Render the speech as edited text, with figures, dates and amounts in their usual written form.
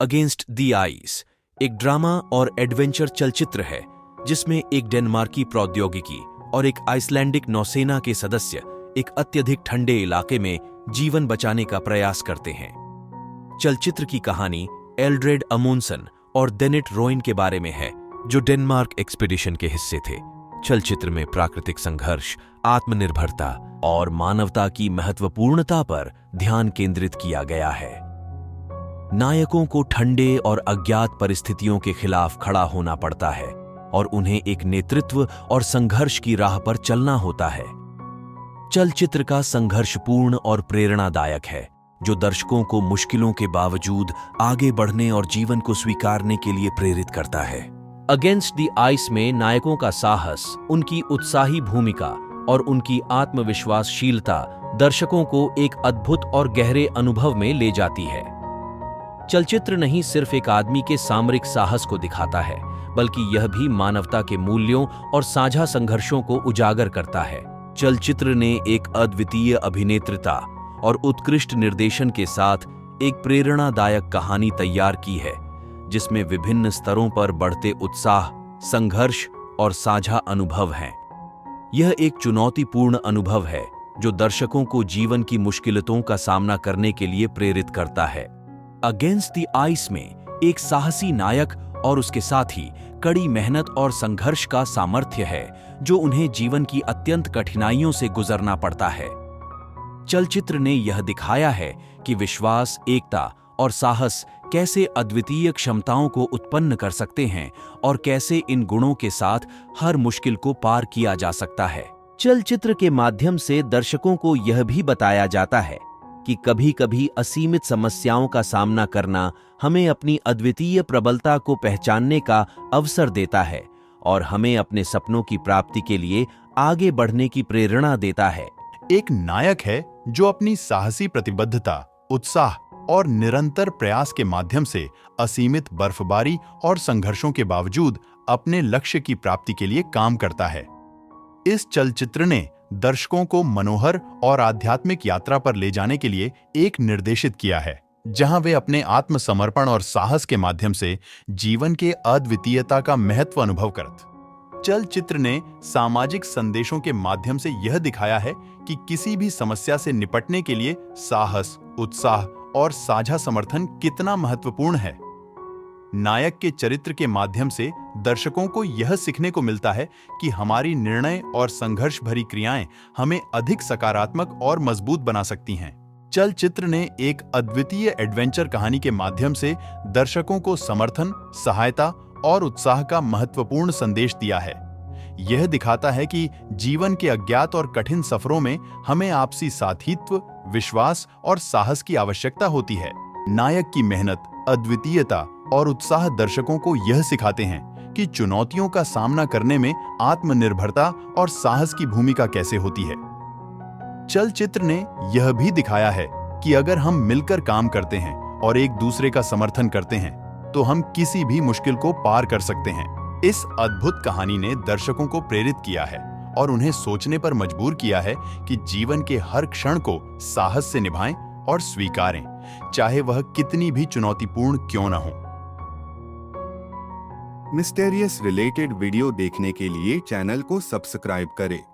Against the ice एक drama और adventure चलचित्र है जिसमें एक डेनमार्की प्रौद्योगिकी और एक आइसलैंडिक नौसेना के सदस्य एक अत्यधिक ठंडे इलाके में जीवन बचाने का प्रयास करते हैं। चलचित्र की कहानी एल्ड्रेड अमूनसन और डेनिट रोइन के बारे में है, जो डेनमार्क एक्सपीडिशन के हिस्से थे। चलचित्र में प्राकृतिक संघर्ष, आत्मनिर्भरता और मानवता की महत्वपूर्णता पर ध्यान केंद्रित किया गया है। नायकों को ठंडे और अज्ञात परिस्थितियों के खिलाफ खड़ा होना पड़ता है और उन्हें एक नेतृत्व और संघर्ष की राह पर चलना होता है। चलचित्र का संघर्षपूर्ण और प्रेरणादायक है, जो दर्शकों को मुश्किलों के बावजूद आगे बढ़ने और जीवन को स्वीकारने के लिए प्रेरित करता है। अगेंस्ट द आइस में नायकों का साहस, उनकी उत्साही भूमिका और उनकी आत्मविश्वासशीलता दर्शकों को एक अद्भुत और गहरे अनुभव में ले जाती है। चलचित्र नहीं सिर्फ एक आदमी के सामरिक साहस को दिखाता है, बल्कि यह भी मानवता के मूल्यों और साझा संघर्षों को उजागर करता है। चलचित्र ने एक अद्वितीय अभिनेत्रिता और उत्कृष्ट निर्देशन के साथ एक प्रेरणादायक कहानी तैयार की है, जिसमें विभिन्न स्तरों पर बढ़ते उत्साह, संघर्ष और साझा अनुभव हैं। यह एक चुनौतीपूर्ण अनुभव है जो दर्शकों को जीवन की मुश्किलों का सामना करने के लिए प्रेरित करता है। अगेंस्ट द आइस में एक साहसी नायक और उसके साथी कड़ी मेहनत और संघर्ष का सामर्थ्य है, जो उन्हें जीवन की अत्यंत कठिनाइयों से गुजरना पड़ता है। चलचित्र ने यह दिखाया है कि विश्वास, एकता और साहस कैसे अद्वितीय क्षमताओं को उत्पन्न कर सकते हैं और कैसे इन गुणों के साथ हर मुश्किल को पार किया जा सकता है। चलचित्र के माध्यम से दर्शकों को यह भी बताया जाता है कि कभी-कभी असीमित समस्याओं का सामना करना हमें अपनी अद्वितीय प्रबलता को पहचानने का अवसर देता है और हमें अपने सपनों की प्राप्ति के लिए आगे बढ़ने की प्रेरणा देता है। एक नायक है जो अपनी साहसी प्रतिबद्धता, उत्साह और निरंतर प्रयास के माध्यम से असीमित बर्फबारी और संघर्षों के बावजूद अपने लक्ष्य की प्राप्ति के लिए काम करता है। इस चलचित्र ने दर्शकों को मनोहर और आध्यात्मिक यात्रा पर ले जाने के लिए एक निर्देशित किया है, जहां वे अपने आत्मसमर्पण और साहस के माध्यम से जीवन के अद्वितीयता का महत्व अनुभव करत। चलचित्र ने सामाजिक संदेशों के माध्यम से यह दिखाया है कि किसी भी समस्या से निपटने के लिए साहस, उत्साह और साझा समर्थन कितना महत्वपूर्ण है। नायक के चरित्र के माध्यम से दर्शकों को यह सीखने को मिलता है कि हमारी निर्णय और संघर्ष भरी क्रियाएं हमें अधिक सकारात्मक और मजबूत बना सकती हैं। चलचित्र ने एक अद्वितीय एडवेंचर कहानी के माध्यम से दर्शकों को समर्थन, सहायता और उत्साह का महत्वपूर्ण संदेश दिया है। यह दिखाता है कि जीवन के अज्ञात और कठिन सफरों में हमें आपसी साथीत्व, विश्वास और साहस की आवश्यकता होती है। नायक की मेहनत, अद्वितीयता और उत्साह दर्शकों को यह सिखाते हैं कि चुनौतियों का सामना करने में आत्मनिर्भरता और साहस की भूमिका कैसे होती है। चलचित्र ने यह भी दिखाया है कि अगर हम मिलकर काम करते हैं और एक दूसरे का समर्थन करते हैं, तो हम किसी भी मुश्किल को पार कर सकते हैं। इस अद्भुत कहानी ने दर्शकों को प्रेरित किया है और उन्हें सोचने पर मजबूर किया है कि जीवन के हर क्षण को साहस से निभाएं और स्वीकारें, चाहे वह कितनी भी चुनौतीपूर्ण क्यों न हो। मिस्टेरियस रिलेटेड वीडियो देखने के लिए चैनल को सब्सक्राइब करें।